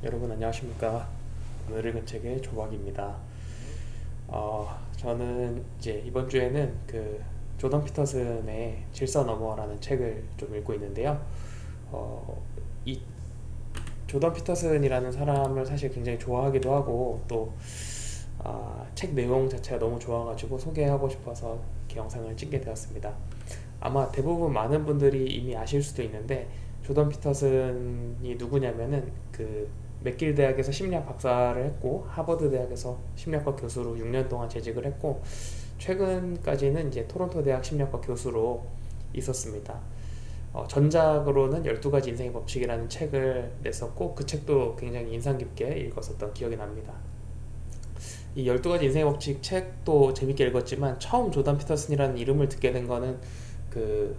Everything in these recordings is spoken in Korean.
여러분 안녕하십니까. 오늘 읽은 책의 조박입니다. 저는 이제 이번 주에는 그 조던 피터슨의 질서 너머라는 책을 좀 읽고 있는데요. 이 조던 피터슨이라는 사람을 사실 굉장히 좋아하기도 하고 또 책 내용 자체가 너무 좋아가지고 소개하고 싶어서 이렇게 영상을 찍게 되었습니다. 아마 대부분 많은 분들이 이미 아실 수도 있는데 조던 피터슨이 누구냐면은 그 맥길 대학에서 심리학 박사를 했고 하버드 대학에서 심리학과 교수로 6년 동안 재직을 했고 최근까지는 이제 토론토 대학 심리학과 교수로 있었습니다. 전작으로는 12가지 인생의 법칙이라는 책을 냈었고 그 책도 굉장히 인상 깊게 읽었었던 기억이 납니다. 이 12가지 인생의 법칙 책도 재밌게 읽었지만 처음 조던 피터슨이라는 이름을 듣게 된 거는 그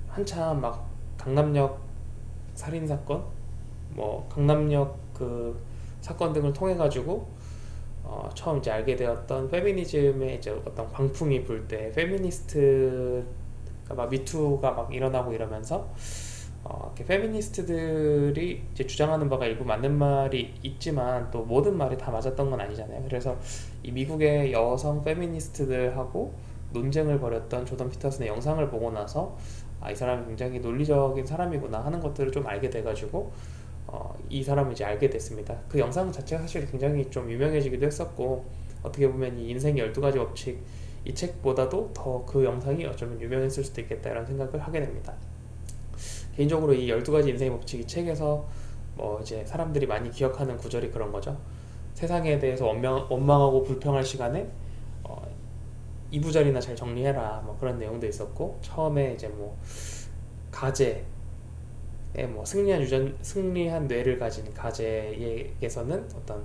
한참 막 강남역 살인사건 강남역 그 사건 등을 통해 가지고 처음 이제 알게 되었던 페미니즘의 이제 어떤 광풍이 불 때 페미니스트가 막 미투가 막 일어나고 이러면서 이렇게 페미니스트들이 이제 주장하는 바가 일부 맞는 말이 있지만 또 모든 말이 다 맞았던 건 아니잖아요. 그래서 이 미국의 여성 페미니스트들하고 논쟁을 벌였던 조던 피터슨의 영상을 보고 나서 이 사람이 굉장히 논리적인 사람이구나 하는 것들을 좀 알게 돼가지고 이 사람을 이제 알게 됐습니다. 그 영상 자체가 사실 굉장히 좀 유명해지기도 했었고 어떻게 보면 이 인생의 12가지 법칙 이 책보다도 더 그 영상이 어쩌면 유명했을 수도 있겠다 이런 생각을 하게 됩니다. 개인적으로 이 12가지 인생의 법칙 이 책에서 이제 사람들이 많이 기억하는 구절이 그런 거죠. 세상에 대해서 원망하고 불평할 시간에 이부자리나 잘 정리해라 그런 내용도 있었고 처음에 이제 가제 승리한 뇌를 가진 가제에게서는 어떤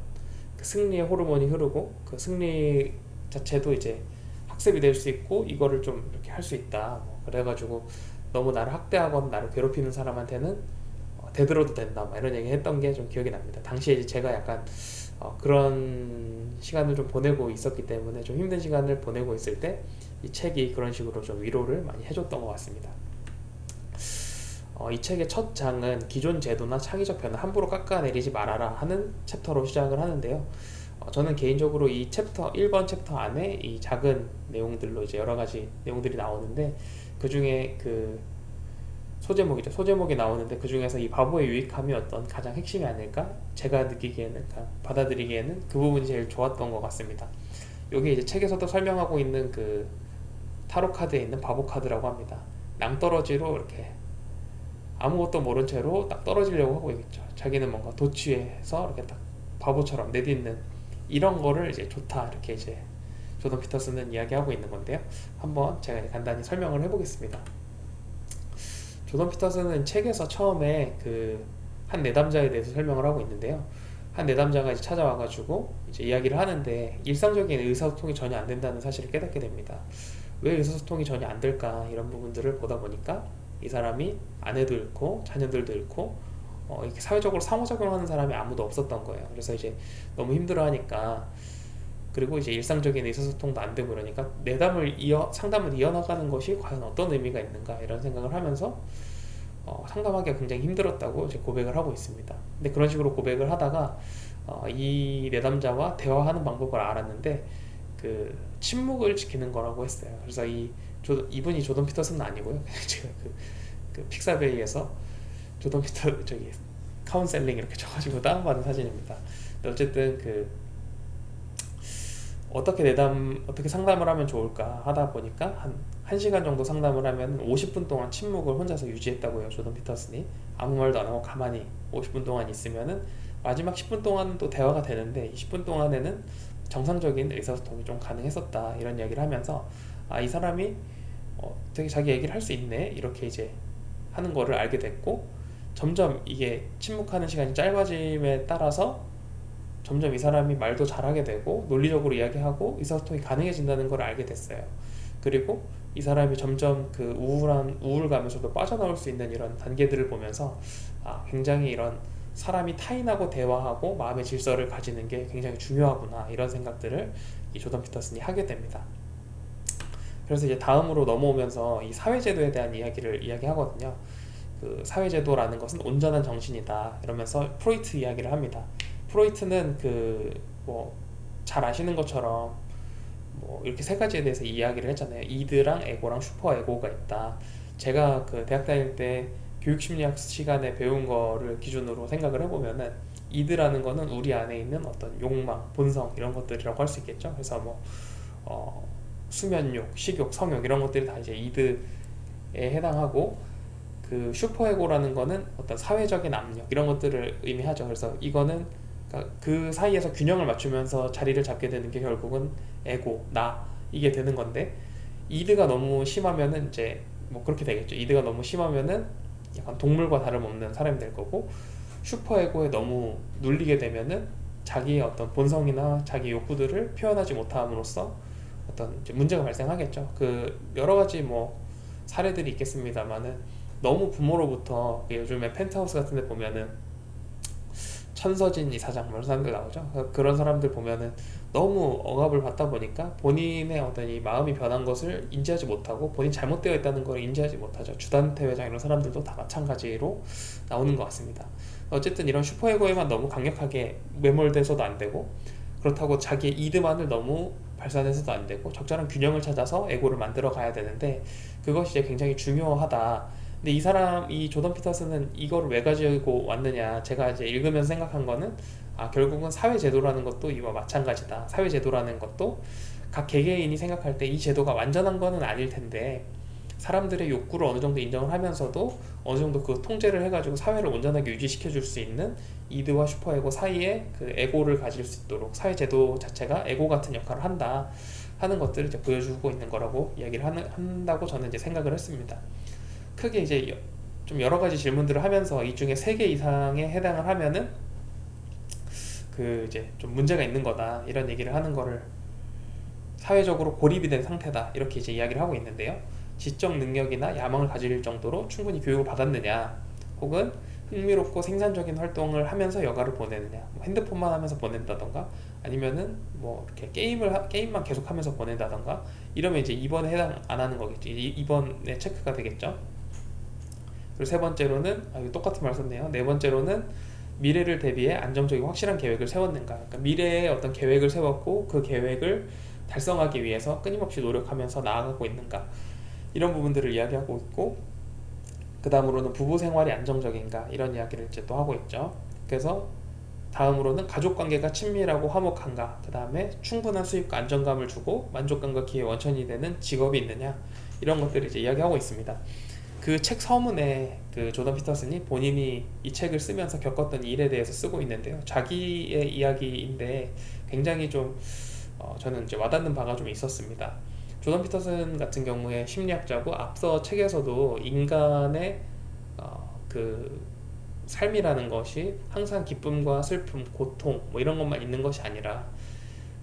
그 승리의 호르몬이 흐르고 그 승리 자체도 이제 학습이 될 수 있고 이거를 좀 이렇게 할 수 있다. 그래가지고 너무 나를 학대하거나 나를 괴롭히는 사람한테는 대들어도 된다. 이런 얘기 했던 게 좀 기억이 납니다. 당시에 이제 제가 약간 그런 시간을 좀 보내고 있었기 때문에 좀 힘든 시간을 보내고 있을 때 이 책이 그런 식으로 좀 위로를 많이 해줬던 것 같습니다. 이 책의 첫 장은 기존 제도나 창의적 변화 함부로 깎아내리지 말아라 하는 챕터로 시작을 하는데요. 저는 개인적으로 이 챕터 1번 챕터 안에 이 작은 내용들로 이제 여러 가지 내용들이 나오는데 그 중에 그 소제목이죠. 소제목이 나오는데 그 중에서 이 바보의 유익함이 어떤 가장 핵심이 아닐까? 제가 느끼기에는 받아들이기에는 그 부분이 제일 좋았던 것 같습니다. 여기 이제 책에서도 설명하고 있는 그 타로 카드에 있는 바보 카드라고 합니다. 낭떠러지로 이렇게 아무것도 모른 채로 딱 떨어지려고 하고 있겠죠. 자기는 뭔가 도취해서 이렇게 딱 바보처럼 내딛는 이런 거를 이제 좋다 이렇게 이제 조던 피터슨은 이야기하고 있는 건데요. 한번 제가 간단히 설명을 해보겠습니다. 조던 피터슨은 책에서 처음에 그 한 내담자에 대해서 설명을 하고 있는데요. 한 내담자가 이제 찾아와가지고 이제 이야기를 하는데 일상적인 의사소통이 전혀 안 된다는 사실을 깨닫게 됩니다. 왜 의사소통이 전혀 안 될까 이런 부분들을 보다 보니까 이 사람이 아내도 잃고 자녀들도 잃고 이렇게 사회적으로 상호작용하는 사람이 아무도 없었던 거예요. 그래서 이제 너무 힘들어하니까 그리고 이제 일상적인 의사소통도 안 되고 그러니까 상담을 이어나가는 것이 과연 어떤 의미가 있는가 이런 생각을 하면서 상담하기가 굉장히 힘들었다고 이제 고백을 하고 있습니다. 근데 그런 식으로 고백을 하다가 이 내담자와 대화하는 방법을 알았는데 그 침묵을 지키는 거라고 했어요. 그래서 이분이 조던 피터슨은 아니고요. 제가 그 픽사베이에서 조던 피터 저기 카운셀링 이렇게 쳐가지고 다운받은 사진입니다. 근데 어쨌든 어떻게 상담을 하면 좋을까 하다 보니까 한 1시간 정도 상담을 하면 50분 동안 침묵을 혼자서 유지했다고 해요. 조던 피터슨이 아무 말도 안 하고 가만히 50분 동안 있으면은 마지막 10분 동안은 또 대화가 되는데 20분 동안에는 정상적인 의사소통이 좀 가능했었다 이런 이야기를 하면서 이 사람이 되게 자기 얘기를 할 수 있네 이렇게 이제 하는 거를 알게 됐고 점점 이게 침묵하는 시간이 짧아짐에 따라서 점점 이 사람이 말도 잘하게 되고 논리적으로 이야기하고 의사소통이 가능해진다는 걸 알게 됐어요. 그리고 이 사람이 점점 그 우울감에서도 빠져나올 수 있는 이런 단계들을 보면서 굉장히 이런 사람이 타인하고 대화하고 마음의 질서를 가지는 게 굉장히 중요하구나 이런 생각들을 이 조던 피터슨이 하게 됩니다. 그래서 이제 다음으로 넘어오면서 이 사회제도에 대한 이야기를 이야기하거든요. 그 사회제도라는 것은 온전한 정신이다 이러면서 프로이트 이야기를 합니다. 프로이트는 그 뭐 잘 아시는 것처럼 뭐 이렇게 세 가지에 대해서 이야기를 했잖아요. 이드랑 에고랑 슈퍼 에고가 있다. 제가 그 대학 다닐 때 교육심리학 시간에 배운 거를 기준으로 생각을 해보면은 이드라는 거는 우리 안에 있는 어떤 욕망, 본성 이런 것들이라고 할 수 있겠죠. 그래서 뭐 수면욕, 식욕, 성욕 이런 것들이 다 이제 이드에 해당하고 그 슈퍼에고라는 거는 어떤 사회적인 압력 이런 것들을 의미하죠. 그래서 이거는 그러니까 그 사이에서 균형을 맞추면서 자리를 잡게 되는 게 결국은 에고, 나 이게 되는 건데 이드가 너무 심하면은 이제 뭐 그렇게 되겠죠. 이드가 너무 심하면은 약간 동물과 다름없는 사람이 될 거고 슈퍼에고에 너무 눌리게 되면은 자기의 어떤 본성이나 자기 욕구들을 표현하지 못함으로써 어떤 이제 문제가 발생하겠죠. 그 여러 가지 뭐 사례들이 있겠습니다만은 너무 부모로부터 요즘에 펜트하우스 같은 데 보면은 천서진 이사장 뭐 이런 사람들 나오죠. 그런 사람들 보면은 너무 억압을 받다 보니까 본인의 어떤 이 마음이 변한 것을 인지하지 못하고 본인 잘못되어 있다는 걸 인지하지 못하죠. 주단태 회장 이런 사람들도 다 마찬가지로 나오는 것 같습니다. 어쨌든 이런 슈퍼에고에만 너무 강력하게 매몰돼서도 안 되고 그렇다고 자기의 이드만을 너무 발산해서도 안 되고 적절한 균형을 찾아서 에고를 만들어 가야 되는데 그것이 이제 굉장히 중요하다. 근데 이 조던 피터슨은 이거를 왜 가지고 왔느냐 제가 이제 읽으면서 생각한 거는 결국은 사회제도라는 것도 이와 마찬가지다. 사회제도라는 것도 각 개개인이 생각할 때 이 제도가 완전한 거는 아닐 텐데 사람들의 욕구를 어느 정도 인정을 하면서도 어느 정도 그 통제를 해가지고 사회를 온전하게 유지시켜 줄 수 있는 이드와 슈퍼에고 사이에 그 에고를 가질 수 있도록 사회제도 자체가 에고 같은 역할을 한다 하는 것들을 이제 보여주고 있는 거라고 이야기를 한다고 저는 이제 생각을 했습니다. 크게 이제 좀 여러 가지 질문들을 하면서 이 중에 3개 이상에 해당을 하면은 그 이제 좀 문제가 있는 거다 이런 얘기를 하는 거를 사회적으로 고립이 된 상태다 이렇게 이제 이야기를 하고 있는데요. 지적 능력이나 야망을 가질 정도로 충분히 교육을 받았느냐 혹은 흥미롭고 생산적인 활동을 하면서 여가를 보내느냐 뭐 핸드폰만 하면서 보낸다던가 아니면은 뭐 이렇게 게임만 계속하면서 보낸다던가 이러면 이제 2번에 해당 안 하는 거겠죠. 2번에 체크가 되겠죠. 그리고 세 번째로는 이거 똑같은 말 썼네요. 네 번째로는 미래를 대비해 안정적이고 확실한 계획을 세웠는가. 그러니까 미래에 어떤 계획을 세웠고 그 계획을 달성하기 위해서 끊임없이 노력하면서 나아가고 있는가. 이런 부분들을 이야기하고 있고 그 다음으로는 부부 생활이 안정적인가 이런 이야기를 이제 또 하고 있죠. 그래서 다음으로는 가족관계가 친밀하고 화목한가. 그 다음에 충분한 수입과 안정감을 주고 만족감과 기회의 원천이 되는 직업이 있느냐. 이런 것들을 이제 이야기하고 있습니다. 그 책 서문에 그 조던 피터슨이 본인이 이 책을 쓰면서 겪었던 일에 대해서 쓰고 있는데요. 자기의 이야기인데 굉장히 좀 저는 이제 와닿는 바가 좀 있었습니다. 조던 피터슨 같은 경우에 심리학자고 앞서 책에서도 인간의 그 삶이라는 것이 항상 기쁨과 슬픔, 고통 뭐 이런 것만 있는 것이 아니라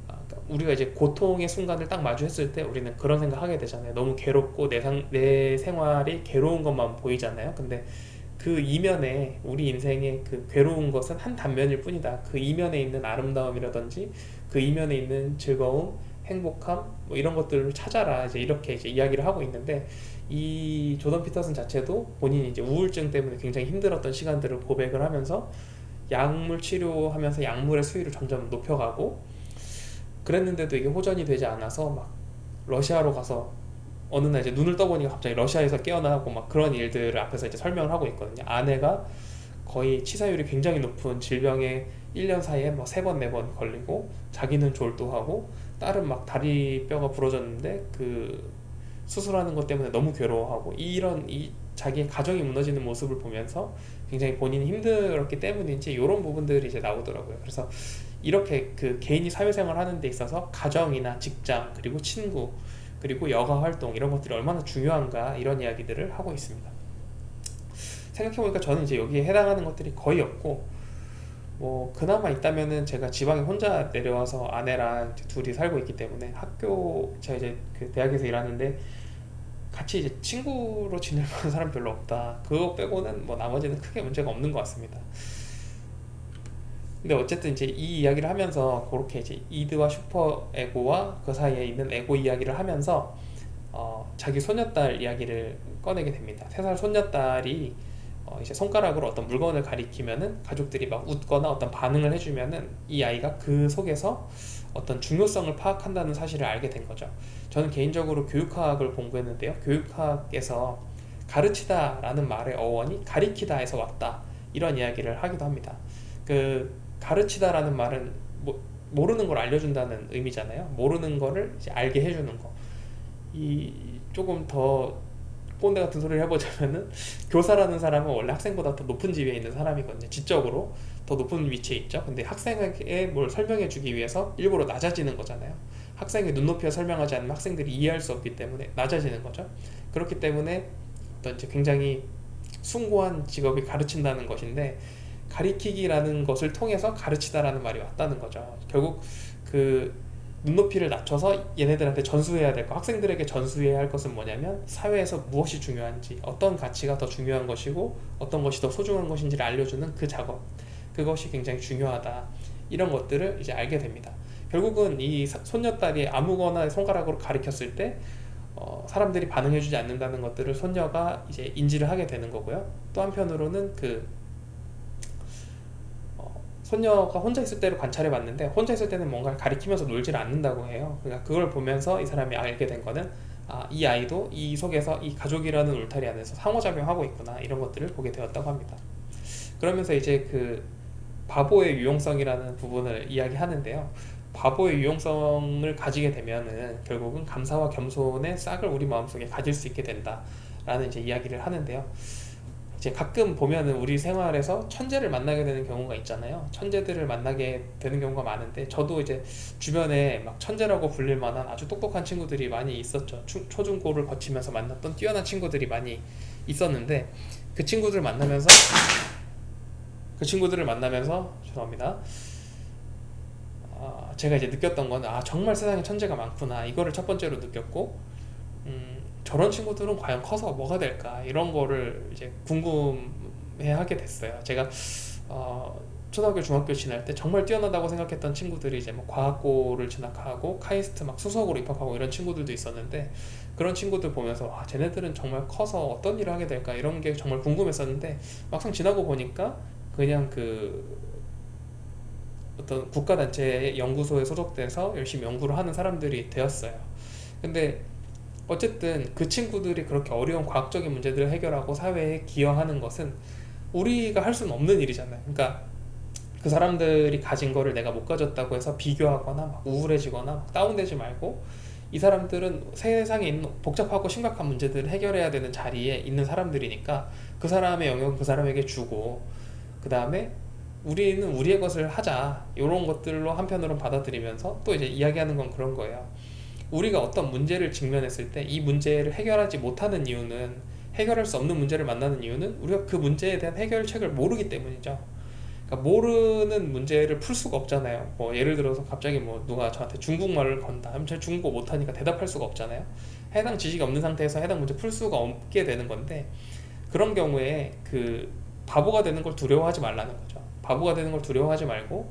그러니까 우리가 이제 고통의 순간을 딱 마주했을 때 우리는 그런 생각하게 되잖아요. 너무 괴롭고 내 생활이 괴로운 것만 보이잖아요. 근데 그 이면에 우리 인생의 그 괴로운 것은 한 단면일 뿐이다. 그 이면에 있는 아름다움이라든지 그 이면에 있는 즐거움, 행복함 뭐 이런 것들을 찾아라 이제 이렇게 이제 이야기를 하고 있는데 이 조던 피터슨 자체도 본인이 이제 우울증 때문에 굉장히 힘들었던 시간들을 고백을 하면서 약물 치료하면서 약물의 수위를 점점 높여가고 그랬는데도 이게 호전이 되지 않아서 막 러시아로 가서 어느 날 이제 눈을 떠보니까 갑자기 러시아에서 깨어나고 막 그런 일들을 앞에서 이제 설명을 하고 있거든요. 아내가 거의 치사율이 굉장히 높은 질병에 1년 사이에 막 3번, 4번 걸리고 자기는 졸도하고 딸은 막 다리 뼈가 부러졌는데 그 수술하는 것 때문에 너무 괴로워하고 이 자기의 가정이 무너지는 모습을 보면서 굉장히 본인이 힘들었기 때문인지 이런 부분들이 이제 나오더라고요. 그래서 이렇게 그 개인이 사회생활 하는 데 있어서 가정이나 직장 그리고 친구 그리고 여가 활동 이런 것들이 얼마나 중요한가 이런 이야기들을 하고 있습니다. 생각해보니까 저는 이제 여기에 해당하는 것들이 거의 없고 뭐 그나마 있다면은 제가 지방에 혼자 내려와서 아내랑 둘이 살고 있기 때문에 제가 이제 그 대학에서 일하는데 같이 이제 친구로 지낼 만한 사람 별로 없다. 그거 빼고는 뭐 나머지는 크게 문제가 없는 것 같습니다. 근데 어쨌든 이제 이 이야기를 하면서 그렇게 이제 이드와 슈퍼 에고와 그 사이에 있는 에고 이야기를 하면서 자기 손녀딸 이야기를 꺼내게 됩니다. 3살 손녀딸이 이제 손가락으로 어떤 물건을 가리키면은 가족들이 막 웃거나 어떤 반응을 해주면은 이 아이가 그 속에서 어떤 중요성을 파악한다는 사실을 알게 된 거죠. 저는 개인적으로 교육학을 공부했는데요. 교육학에서 가르치다라는 말의 어원이 가리키다에서 왔다, 이런 이야기를 하기도 합니다. 그 가르치다라는 말은 모르는 걸 알려준다는 의미잖아요. 모르는 거를 이제 알게 해주는 거. 이 조금 더 꼰대 같은 소리를 해보자면은 교사라는 사람은 원래 학생보다 더 높은 지위에 있는 사람이거든요. 지적으로 더 높은 위치에 있죠. 근데 학생에게 뭘 설명해주기 위해서 일부러 낮아지는 거잖아요. 학생의 눈높이에 설명하지 않으면 학생들이 이해할 수 없기 때문에 낮아지는 거죠. 그렇기 때문에 어떤 이제 굉장히 숭고한 직업이 가르친다는 것인데, 가리키기라는 것을 통해서 가르치다라는 말이 왔다는 거죠. 결국 그 눈높이를 낮춰서 얘네들한테 전수해야 될 거, 학생들에게 전수해야 할 것은 뭐냐면 사회에서 무엇이 중요한지, 어떤 가치가 더 중요한 것이고 어떤 것이 더 소중한 것인지를 알려주는 그 작업, 그것이 굉장히 중요하다, 이런 것들을 이제 알게 됩니다. 결국은 이 손녀딸이 아무거나 손가락으로 가리켰을 때 사람들이 반응해주지 않는다는 것들을 손녀가 이제 인지를 하게 되는 거고요. 또 한편으로는 손녀가 혼자 있을 때를 관찰해 봤는데, 혼자 있을 때는 뭔가를 가리키면서 놀지를 않는다고 해요. 그러니까 그걸 보면서 이 사람이 알게 된 거는, 이 아이도 이 속에서 이 가족이라는 울타리 안에서 상호작용하고 있구나, 이런 것들을 보게 되었다고 합니다. 그러면서 이제 그 바보의 유용성이라는 부분을 이야기하는데요. 바보의 유용성을 가지게 되면은 결국은 감사와 겸손의 싹을 우리 마음속에 가질 수 있게 된다라는 이제 이야기를 하는데요. 이제 가끔 보면은 우리 생활에서 천재를 만나게 되는 경우가 있잖아요. 천재들을 만나게 되는 경우가 많은데, 저도 이제 주변에 막 천재라고 불릴 만한 아주 똑똑한 친구들이 많이 있었죠. 초중고를 거치면서 만났던 뛰어난 친구들이 많이 있었는데, 그 친구들을 만나면서 죄송합니다. 제가 이제 느꼈던 건, 정말 세상에 천재가 많구나, 이거를 첫 번째로 느꼈고, 저런 친구들은 과연 커서 뭐가 될까, 이런 거를 이제 궁금해하게 됐어요. 제가 초등학교 중학교 지날 때 정말 뛰어나다고 생각했던 친구들이 이제 뭐 과학고를 진학하고 카이스트 막 수석으로 입학하고 이런 친구들도 있었는데, 그런 친구들 보면서 쟤네들은 정말 커서 어떤 일을 하게 될까, 이런 게 정말 궁금했었는데, 막상 지나고 보니까 그냥 그 어떤 국가단체 연구소에 소속돼서 열심히 연구를 하는 사람들이 되었어요. 근데 어쨌든 그 친구들이 그렇게 어려운 과학적인 문제들을 해결하고 사회에 기여하는 것은 우리가 할 수는 없는 일이잖아요. 그러니까 그 사람들이 가진 거를 내가 못 가졌다고 해서 비교하거나 막 우울해지거나 막 다운되지 말고, 이 사람들은 세상에 있는 복잡하고 심각한 문제들을 해결해야 되는 자리에 있는 사람들이니까 그 사람의 영역은 그 사람에게 주고, 그 다음에 우리는 우리의 것을 하자, 이런 것들로 한편으로는 받아들이면서 또 이제 이야기하는 건 그런 거예요. 우리가 어떤 문제를 직면했을 때 이 문제를 해결하지 못하는 이유는, 해결할 수 없는 문제를 만나는 이유는 우리가 그 문제에 대한 해결책을 모르기 때문이죠. 그러니까 모르는 문제를 풀 수가 없잖아요. 뭐 예를 들어서 갑자기 뭐 누가 저한테 중국말을 건다 하면 제가 중국어 못하니까 대답할 수가 없잖아요. 해당 지식이 없는 상태에서 해당 문제 풀 수가 없게 되는 건데, 그런 경우에 그 바보가 되는 걸 두려워하지 말라는 거죠. 바보가 되는 걸 두려워하지 말고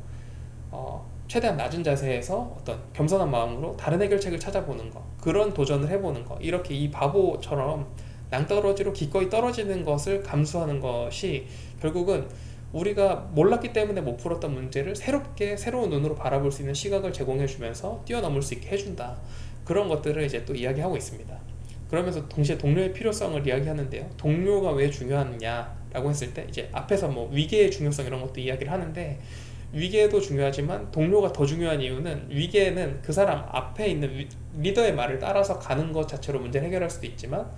최대한 낮은 자세에서 어떤 겸손한 마음으로 다른 해결책을 찾아보는 거, 그런 도전을 해보는 거, 이렇게 이 바보처럼 낭떠러지로 기꺼이 떨어지는 것을 감수하는 것이 결국은 우리가 몰랐기 때문에 못 풀었던 문제를 새롭게 새로운 눈으로 바라볼 수 있는 시각을 제공해주면서 뛰어넘을 수 있게 해준다, 그런 것들을 이제 또 이야기하고 있습니다. 그러면서 동시에 동료의 필요성을 이야기하는데요. 동료가 왜 중요하냐라고 했을 때, 이제 앞에서 뭐 위계의 중요성 이런 것도 이야기를 하는데, 위계도 중요하지만 동료가 더 중요한 이유는, 위계는 그 사람 앞에 있는 리더의 말을 따라서 가는 것 자체로 문제를 해결할 수도 있지만,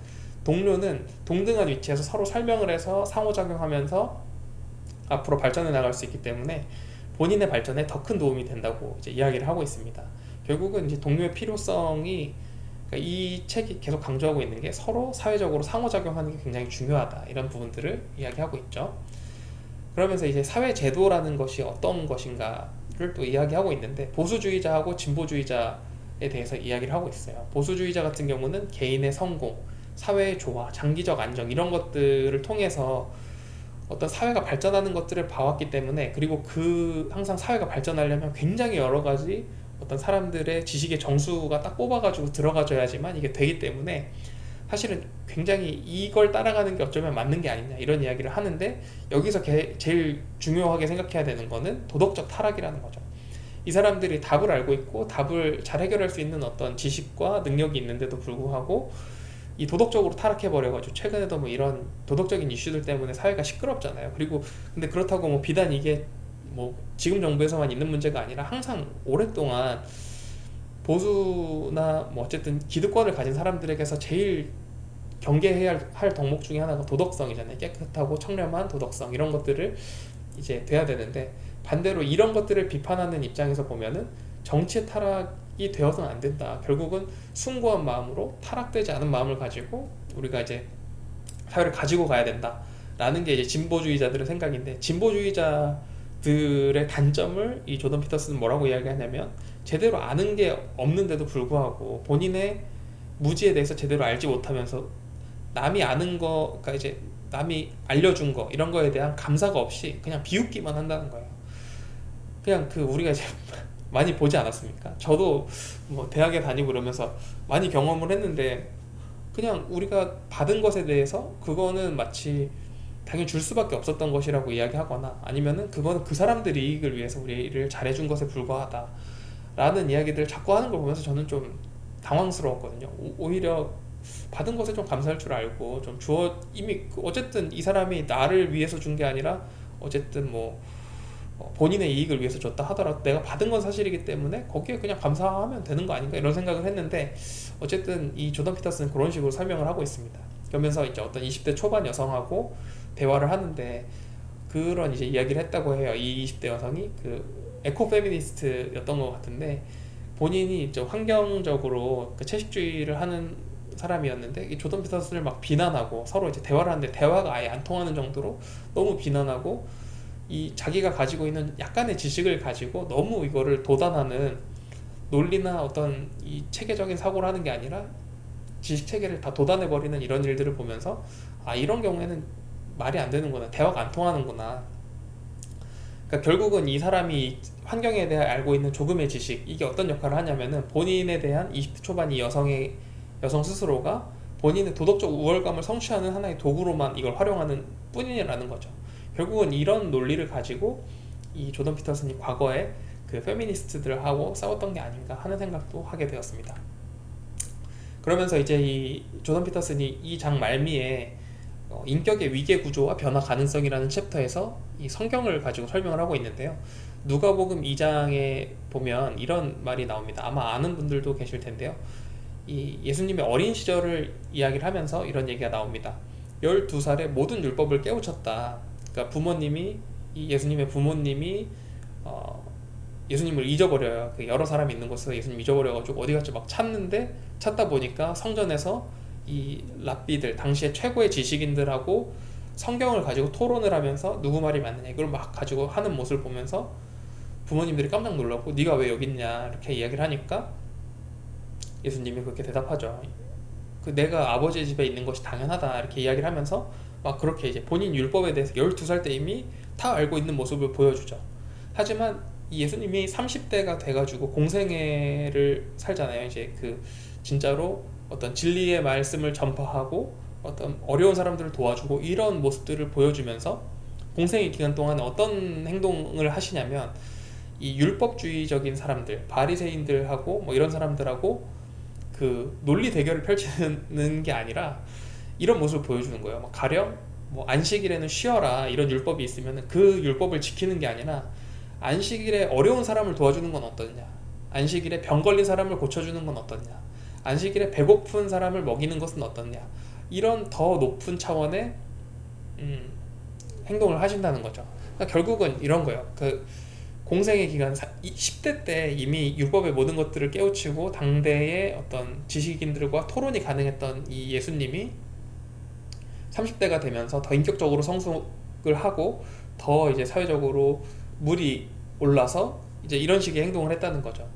동료는 동등한 위치에서 서로 설명을 해서 상호작용하면서 앞으로 발전해 나갈 수 있기 때문에 본인의 발전에 더 큰 도움이 된다고 이제 이야기를 하고 있습니다. 결국은 이제 동료의 필요성이, 그러니까 이 책이 계속 강조하고 있는 게 서로 사회적으로 상호작용하는 게 굉장히 중요하다, 이런 부분들을 이야기하고 있죠. 그러면서 이제 사회제도라는 것이 어떤 것인가를 또 이야기하고 있는데, 보수주의자하고 진보주의자에 대해서 이야기를 하고 있어요. 보수주의자 같은 경우는 개인의 성공, 사회의 조화, 장기적 안정, 이런 것들을 통해서 어떤 사회가 발전하는 것들을 봐왔기 때문에, 그리고 항상 사회가 발전하려면 굉장히 여러 가지 어떤 사람들의 지식의 정수가 딱 뽑아가지고 들어가줘야지만 이게 되기 때문에, 사실은 굉장히 이걸 따라가는 게 어쩌면 맞는 게 아니냐 이런 이야기를 하는데, 여기서 제일 중요하게 생각해야 되는 거는 도덕적 타락이라는 거죠. 이 사람들이 답을 알고 있고 답을 잘 해결할 수 있는 어떤 지식과 능력이 있는데도 불구하고 이 도덕적으로 타락해버려가지고 최근에도 뭐 이런 도덕적인 이슈들 때문에 사회가 시끄럽잖아요. 그리고 근데 그렇다고 뭐 비단 이게 뭐 지금 정부에서만 있는 문제가 아니라 항상 오랫동안 보수나 뭐 어쨌든 기득권을 가진 사람들에게서 제일 경계해야 할 덕목 중에 하나가 도덕성이잖아요. 깨끗하고 청렴한 도덕성, 이런 것들을 이제 돼야 되는데, 반대로 이런 것들을 비판하는 입장에서 보면은 정치의 타락이 되어서는 안 된다. 결국은 숭고한 마음으로 타락되지 않은 마음을 가지고 우리가 이제 사회를 가지고 가야 된다라는 게 이제 진보주의자들의 생각인데, 진보주의자들의 단점을 이 조던 피터슨은 뭐라고 이야기하냐면, 제대로 아는 게 없는데도 불구하고 본인의 무지에 대해서 제대로 알지 못하면서 남이 아는 거, 그러니까 이제 남이 알려준 거 이런 거에 대한 감사가 없이 그냥 비웃기만 한다는 거예요. 그냥 그 우리가 이제 많이 보지 않았습니까? 저도 뭐 대학에 다니고 그러면서 많이 경험을 했는데, 그냥 우리가 받은 것에 대해서 그거는 마치 당연히 줄 수밖에 없었던 것이라고 이야기하거나, 아니면은 그거는 그 사람들 이익을 위해서 우리를 잘해준 것에 불과하다 라는 이야기들을 자꾸 하는 걸 보면서 저는 좀 당황스러웠거든요. 오히려 받은 것에 좀 감사할 줄 알고 좀 이미 어쨌든 이 사람이 나를 위해서 준 게 아니라 어쨌든 뭐 본인의 이익을 위해서 줬다 하더라도 내가 받은 건 사실이기 때문에 거기에 그냥 감사하면 되는 거 아닌가 이런 생각을 했는데, 어쨌든 이 조던 피터슨은 그런 식으로 설명을 하고 있습니다. 그러면서 이제 어떤 20대 초반 여성하고 대화를 하는데 그런 이제 이야기를 했다고 해요. 이 20대 여성이 그 에코 페미니스트였던 것 같은데, 본인이 이제 환경적으로 그 채식주의를 하는 사람이었는데 이 조던 피터슨을 막 비난하고 서로 이제 대화를 하는데 대화가 아예 안 통하는 정도로 너무 비난하고, 이 자기가 가지고 있는 약간의 지식을 가지고 너무 이거를 도단하는 논리나 어떤 이 체계적인 사고를 하는 게 아니라 지식 체계를 다 도단해버리는 이런 일들을 보면서, 아 이런 경우에는 말이 안 되는구나, 대화가 안 통하는구나. 그러니까 결국은 이 사람이 환경에 대해 알고 있는 조금의 지식, 이게 어떤 역할을 하냐면은 본인에 대한 20대 초반 이 여성 스스로가 본인의 도덕적 우월감을 성취하는 하나의 도구로만 이걸 활용하는 뿐이라는 거죠. 결국은 이런 논리를 가지고 이 조던 피터슨이 과거에 그 페미니스트들하고 싸웠던 게 아닌가 하는 생각도 하게 되었습니다. 그러면서 이제 이 조던 피터슨이 이 장 말미에 인격의 위계 구조와 변화 가능성이라는 챕터에서 이 성경을 가지고 설명을 하고 있는데요. 누가복음 2장에 보면 이런 말이 나옵니다. 아마 아는 분들도 계실 텐데요. 이 예수님의 어린 시절을 이야기를 하면서 이런 얘기가 나옵니다. 12살에 모든 율법을 깨우쳤다. 그러니까 부모님이, 이 예수님의 부모님이 예수님을 잊어버려요. 그 여러 사람이 있는 곳에서 예수님 잊어버려가지고 어디 갔지 막 찾다 보니까 성전에서 이 랍비들, 당시에 최고의 지식인들하고 성경을 가지고 토론을 하면서 누구 말이 맞느냐 이걸 막 가지고 하는 모습을 보면서 부모님들이 깜짝 놀랐고, 네가 왜 여기 있냐 이렇게 이야기를 하니까 예수님이 그렇게 대답하죠. 그 내가 아버지의 집에 있는 것이 당연하다 이렇게 이야기를 하면서 막 그렇게 이제 본인 율법에 대해서 12살 때 이미 다 알고 있는 모습을 보여주죠. 하지만 이 예수님이 30대가 돼가지고 공생애를 살잖아요. 이제 그 진짜로 어떤 진리의 말씀을 전파하고 어떤 어려운 사람들을 도와주고 이런 모습들을 보여주면서 공생의 기간 동안 어떤 행동을 하시냐면, 이 율법주의적인 사람들, 바리새인들하고 뭐 이런 사람들하고 그 논리 대결을 펼치는 게 아니라 이런 모습을 보여주는 거예요. 막 가령 뭐 안식일에는 쉬어라 이런 율법이 있으면 그 율법을 지키는 게 아니라, 안식일에 어려운 사람을 도와주는 건 어떠냐, 안식일에 병 걸린 사람을 고쳐주는 건 어떠냐, 안식일에 배고픈 사람을 먹이는 것은 어떠냐, 이런 더 높은 차원의 행동을 하신다는 거죠. 그러니까 결국은 이런 거예요. 그 공생의 기간 10대 때 이미 율법의 모든 것들을 깨우치고 당대의 어떤 지식인들과 토론이 가능했던 이 예수님이 30대가 되면서 더 인격적으로 성숙을 하고 더 이제 사회적으로 물이 올라서 이제 이런 식의 행동을 했다는 거죠.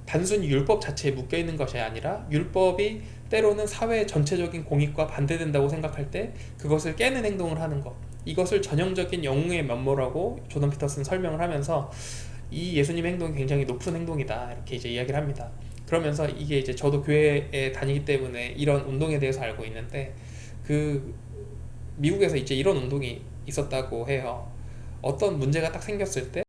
단순히 율법 자체에 묶여 있는 것이 아니라 율법이 때로는 사회 전체적인 공익과 반대된다고 생각할 때 그것을 깨는 행동을 하는 것, 이것을 전형적인 영웅의 면모라고 조던 피터슨 설명을 하면서 이 예수님의 행동이 굉장히 높은 행동이다 이렇게 이제 이야기를 합니다. 그러면서 이게 이제 저도 교회에 다니기 때문에 이런 운동에 대해서 알고 있는데 그 미국에서 이제 이런 운동이 있었다고 해요. 어떤 문제가 딱 생겼을 때